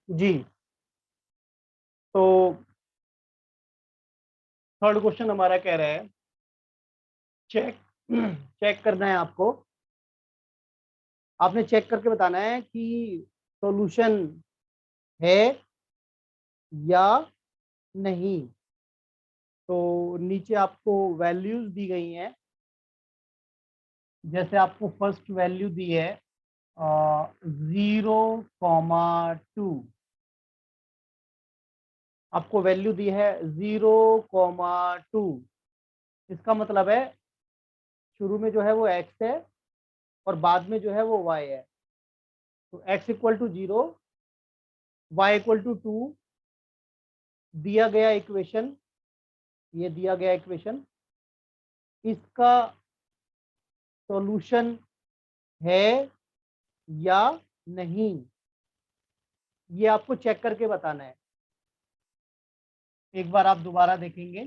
जी, तो third question हमारा कह रहा है चेक चेक करना है आपको। आपने चेक करके बताना है कि सॉल्यूशन है या नहीं। तो नीचे आपको वैल्यूज दी गई हैं। जैसे आपको फर्स्ट वैल्यू दी है 0,2। आपको वैल्यू दी है 0,2। इसका मतलब है शुरू में जो है वो x है और बाद में जो है वो y है। तो x equal to 0, y equal to 2 दिया गया इक्वेशन, ये दिया गया इक्वेशन, इसका सॉल्यूशन है या नहीं, ये आपको चेक करके बताना है। एक बार आप दोबारा देखेंगे,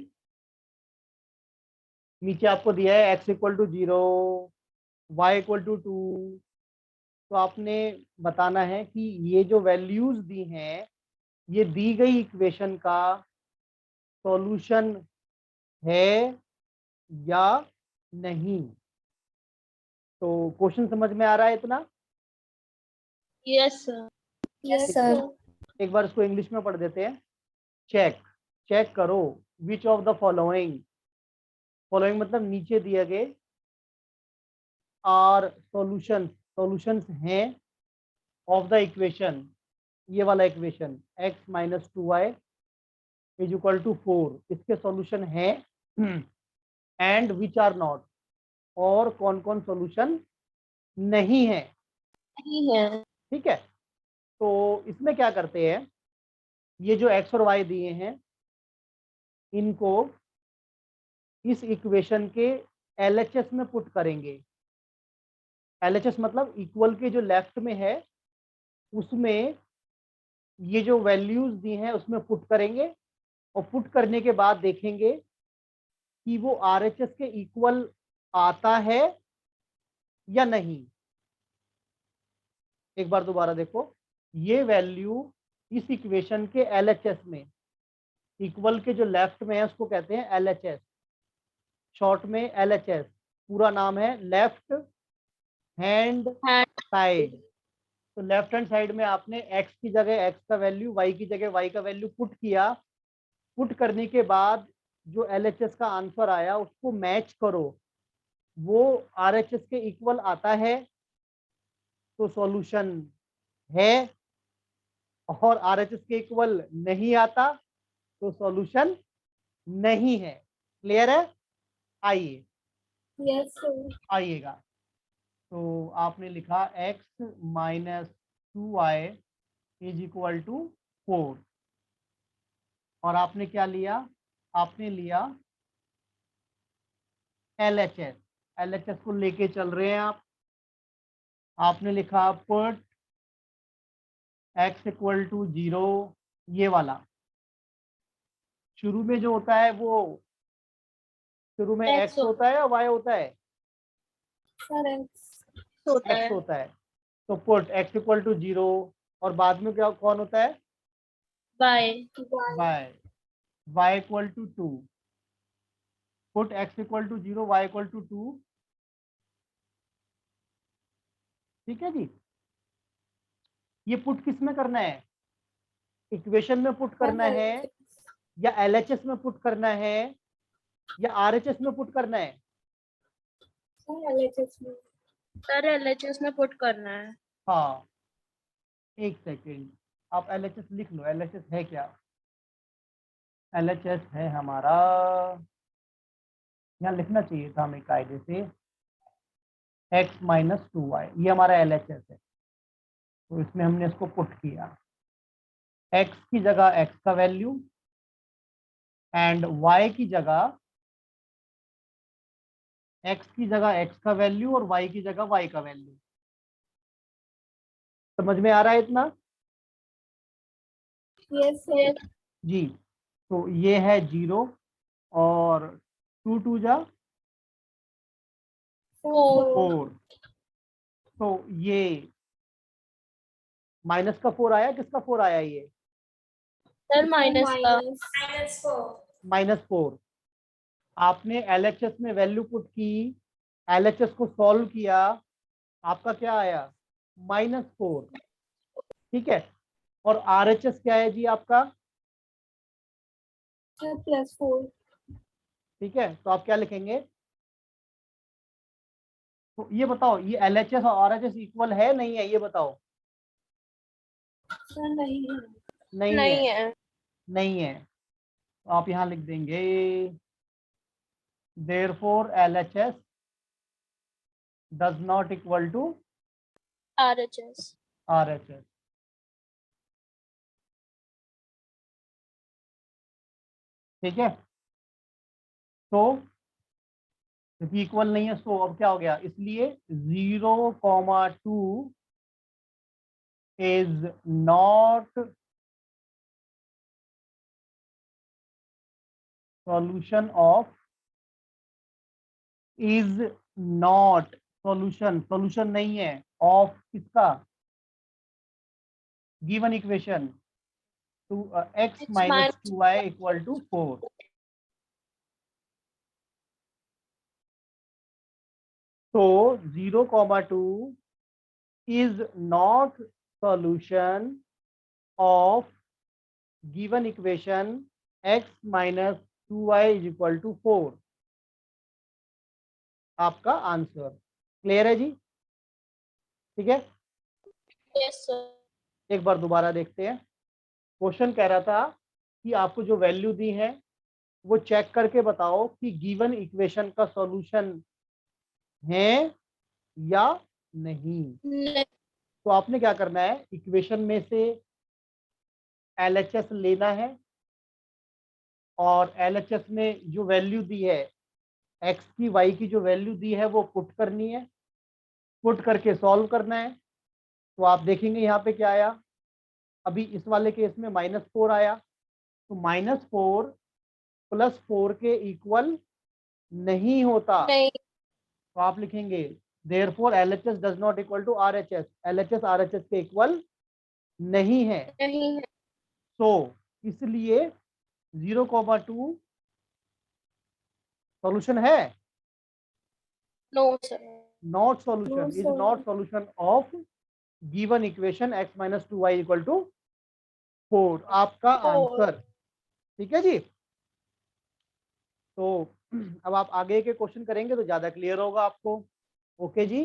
नीचे आपको दिया है x equal to 0, y equal to 2। तो आपने बताना है कि ये जो वैल्यूज दी हैं ये दी गई इक्वेशन का सॉल्यूशन है या नहीं। तो क्वेश्चन समझ में आ रहा है इतना? Yes sir. Yes sir. एक बार इसको इंग्लिश में पढ़ देते हैं। चेक, चेक करो which of the following, following मतलब नीचे दिए गए, आर सॉल्यूशन, सॉल्यूशंस हैं ऑफ द इक्वेशन, ये वाला equation x minus 2y is equal to 4, इसके सॉल्यूशन है एंड विच आर नॉट, और कौन कौन सॉल्यूशन नहीं है। नहीं है। ठीक है, तो इसमें क्या करते हैं, ये जो x और y दिए हैं इनको इस इक्वेशन के LHS में पुट करेंगे। LHS मतलब इक्वल के जो लेफ्ट में है उसमें ये जो वैल्यूज दी हैं उसमें पुट करेंगे, और पुट करने के बाद देखेंगे कि वो RHS के इक्वल आता है या नहीं। एक बार दोबारा देखो, ये वैल्यू इस इक्वेशन के LHS में, इक्वल के जो लेफ्ट में है उसको कहते हैं LHS, शॉर्ट में LHS, पूरा नाम है लेफ्ट हैंड साइड। तो लेफ्ट हैंड साइड में आपने x की जगह x का वैल्यू, y की जगह y का वैल्यू पुट किया। पुट करने के बाद जो LHS का आंसर आया उसको मैच करो, वो RHS के इक्वल आता है तो सॉल्यूशन है, और RHS के इक्वल नहीं आता तो सॉल्यूशन नहीं है। क्लियर है? आइए, यस सर। आइएगा। तो आपने लिखा x minus 2y is equal to 4, और आपने क्या लिया, आपने लिया LHS, LHS को लेके चल रहे हैं आप। आपने लिखा पुट x इक्वल टू 0, ये वाला शुरू में जो होता है वो शुरू में x होता है या y होता है? सर एक्स होता x है। होता है। तो पुट x इक्वल टू 0, और बाद में क्या कौन होता है? बाय। y, y equal to 2। Put x equal to 0, y equal to 2। ठीक है जी, ये पुट किस में करना है, इक्वेशन में पुट करना है या LHS में पुट करना है या RHS में पुट करना है? LHS में। सर LHS में पुट करना है। हाँ, एक सेकेंड, आप LHS लिख लो। LHS है क्या? LHS है हमारा, यहाँ लिखना चाहिए था हमें कायदे से, x माइनस 2y, ये हमारा LHS है। तो इसमें हमने इसको पुट किया, x की जगह x का वैल्यू एंड y की जगह x की जगह x का वैल्यू और y की जगह y का वैल्यू। समझ में आ रहा है इतना? Yes sir. जी, तो ये है 0, और 2 2 जा 4। 4, तो ये माइनस का 4 आया, किसका 4 आया ये? सर माइनस का। -4। आपने LHS में वैल्यू पुट की, LHS को सॉल्व किया, आपका क्या आया? -4। ठीक है। और RHS क्या है जी आपका? Sir, +4. ठीक है, तो आप क्या लिखेंगे? तो ये बताओ, ये LHS और RHS इक्वल है नहीं है, ये बताओ। Sir, नहीं है. नहीं है, नहीं है। नहीं है। तो आप यहां लिख देंगे therefore LHS does not equal to RHS। RHS। ठीक है, तो इक्वल नहीं है, तो अब क्या हो गया? इसलिए 0,2 is not solution of, is not solution, solution नहीं है ऑफ किसका? Given equation to x - 2y equal to 4। तो 0,2 is not solution of given equation x minus 2y is equal to 4। आपका आंसर क्लियर है जी? ठीक है, यस सर। एक बार दोबारा देखते हैं। क्वेश्चन कह रहा था कि आपको जो वैल्यू दी है वो चेक करके बताओ कि गिवन इक्वेशन का सॉल्यूशन है या नहीं। तो आपने क्या करना है, इक्वेशन में से LHS लेना है और LHS में जो वैल्यू दी है, x की y की जो वैल्यू दी है वो पुट करनी है, पुट करके सॉल्व करना है। तो आप देखेंगे यहाँ पे क्या आया, अभी इस वाले केस में -4 आया, तो -4 + 4 के इक्वल नहीं होता। नहीं। तो आप लिखेंगे therefore LHS does not equal to RHS, LHS RHS के इक्वल नहीं है। नहीं है। तो इसलिए 0,2 सॉल्यूशन है, no sir. Not solution, No, is sir. Not solution of given equation x - 2y equal to 4। आपका आंसर। ठीक है जी। तो अब आप आगे के क्वेश्चन करेंगे तो ज्यादा क्लियर होगा आपको। ओके जी।